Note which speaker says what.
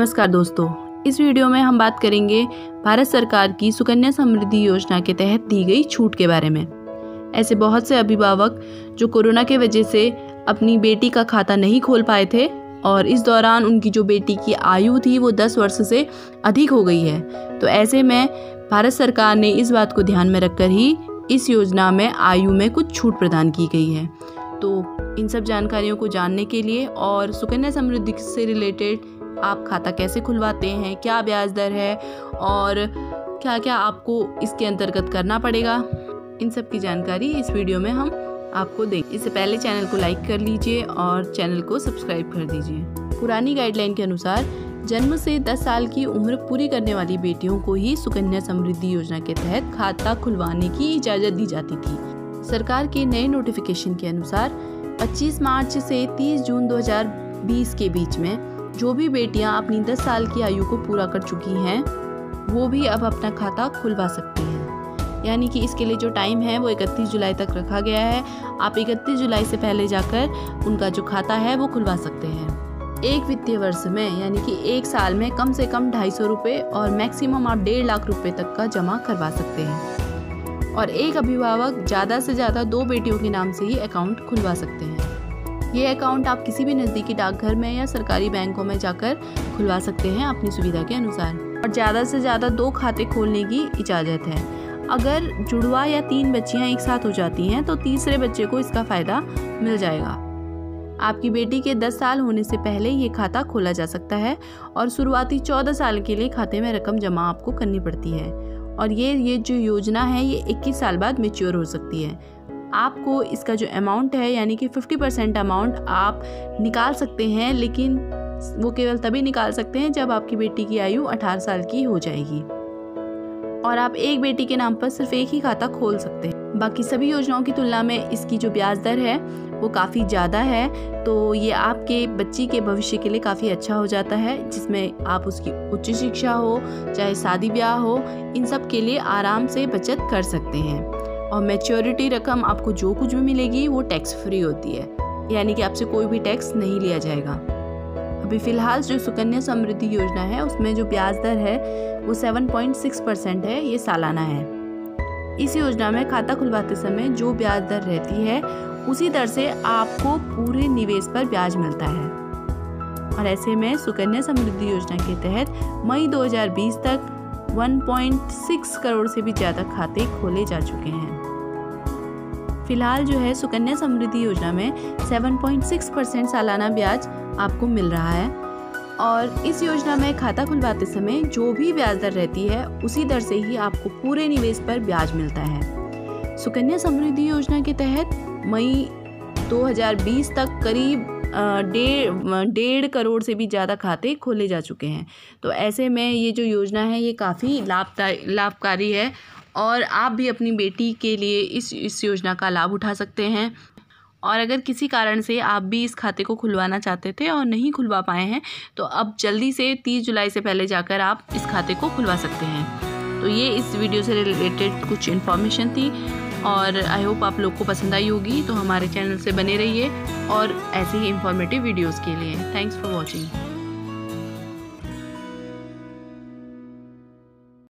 Speaker 1: नमस्कार दोस्तों, इस वीडियो में हम बात करेंगे भारत सरकार की सुकन्या समृद्धि योजना के तहत दी गई छूट के बारे में। ऐसे बहुत से अभिभावक जो कोरोना के वजह से अपनी बेटी का खाता नहीं खोल पाए थे और इस दौरान उनकी जो बेटी की आयु थी वो 10 वर्ष से अधिक हो गई है। तो ऐसे में भारत सरकार ने इस बात को ध्यान में रखकर ही इस योजना में आयु में कुछ छूट प्रदान की गई है। तो इन सब जानकारियों को जानने के लिए और सुकन्या समृद्धि से रिलेटेड आप खाता कैसे खुलवाते हैं, क्या ब्याज दर है और क्या क्या आपको इसके अंतर्गत करना पड़ेगा, इन सब की जानकारी इस वीडियो में हम आपको देंगे। इससे पहले चैनल को लाइक कर लीजिए और चैनल को सब्सक्राइब कर दीजिए। पुरानी गाइडलाइन के अनुसार जन्म से 10 साल की उम्र पूरी करने वाली बेटियों को ही सुकन्या समृद्धि योजना के तहत खाता खुलवाने की इजाज़त दी जाती थी। सरकार के नए नोटिफिकेशन के अनुसार 25 मार्च से 30 जून 2020 के बीच में जो भी बेटियां अपनी 10 साल की आयु को पूरा कर चुकी हैं वो भी अब अपना खाता खुलवा सकती हैं। यानी कि इसके लिए जो टाइम है वो 31 जुलाई तक रखा गया है। आप 31 जुलाई से पहले जाकर उनका जो खाता है वो खुलवा सकते हैं। एक वित्तीय वर्ष में यानी कि एक साल में कम से कम 250 रुपये और मैक्सिमम आप 1.5 लाख रुपये तक का जमा करवा सकते हैं। और एक अभिभावक ज़्यादा से ज़्यादा 2 बेटियों के नाम से ही अकाउंट खुलवा सकते हैं। ये अकाउंट आप किसी भी नज़दीकी डाकघर में या सरकारी बैंकों में जाकर खुलवा सकते हैं अपनी सुविधा के अनुसार। और ज़्यादा से ज़्यादा 2 खाते खोलने की इजाज़त है। अगर जुड़वा या 3 बच्चियां एक साथ हो जाती हैं तो तीसरे बच्चे को इसका फ़ायदा मिल जाएगा। आपकी बेटी के 10 साल होने से पहले ये खाता खोला जा सकता है और शुरुआती 14 साल के लिए खाते में रकम जमा आपको करनी पड़ती है। और ये जो योजना है ये 21 साल बाद मैच्योर हो सकती है। आपको इसका जो अमाउंट है यानी कि 50% अमाउंट आप निकाल सकते हैं, लेकिन वो केवल तभी निकाल सकते हैं जब आपकी बेटी की आयु 18 साल की हो जाएगी। और आप एक बेटी के नाम पर सिर्फ एक ही खाता खोल सकते हैं। बाकी सभी योजनाओं की तुलना में इसकी जो ब्याज दर है वो काफ़ी ज़्यादा है। तो ये आपके बच्ची के भविष्य के लिए काफ़ी अच्छा हो जाता है, जिसमें आप उसकी उच्च शिक्षा हो चाहे शादी ब्याह हो, इन सब के लिए आराम से बचत कर सकते हैं। और मैच्योरिटी रकम आपको जो कुछ भी मिलेगी वो टैक्स फ्री होती है, यानी कि आपसे कोई भी टैक्स नहीं लिया जाएगा। अभी फ़िलहाल जो सुकन्या समृद्धि योजना है उसमें जो ब्याज दर है वो 7.6% है, ये सालाना है। इस योजना में खाता खुलवाते समय जो ब्याज दर रहती है उसी दर से आपको पूरे निवेश पर ब्याज मिलता है। और ऐसे में सुकन्या समृद्धि योजना के तहत मई 2020 तक 1.6 करोड़ से भी ज़्यादा खाते खोले जा चुके हैं। फिलहाल जो है सुकन्या समृद्धि योजना में 7.6% सालाना ब्याज आपको मिल रहा है। और इस योजना में खाता खुलवाते समय जो भी ब्याज दर रहती है उसी दर से ही आपको पूरे निवेश पर ब्याज मिलता है। सुकन्या समृद्धि योजना के तहत मई 2020 तक करीब 1.5 करोड़ से भी ज़्यादा खाते खोले जा चुके हैं। तो ऐसे में ये जो योजना है ये काफ़ी लाभकारी है और आप भी अपनी बेटी के लिए इस योजना का लाभ उठा सकते हैं। और अगर किसी कारण से आप भी इस खाते को खुलवाना चाहते थे और नहीं खुलवा पाए हैं तो अब जल्दी से 30 जुलाई से पहले जाकर आप इस खाते को खुलवा सकते हैं। तो ये इस वीडियो से रिलेटेड कुछ इन्फॉर्मेशन थी और आई होप आप लोग को पसंद आई होगी। तो हमारे चैनल से बने रहिए और ऐसे ही इंफॉर्मेटिव वीडियोस के लिए। Thanks for watching.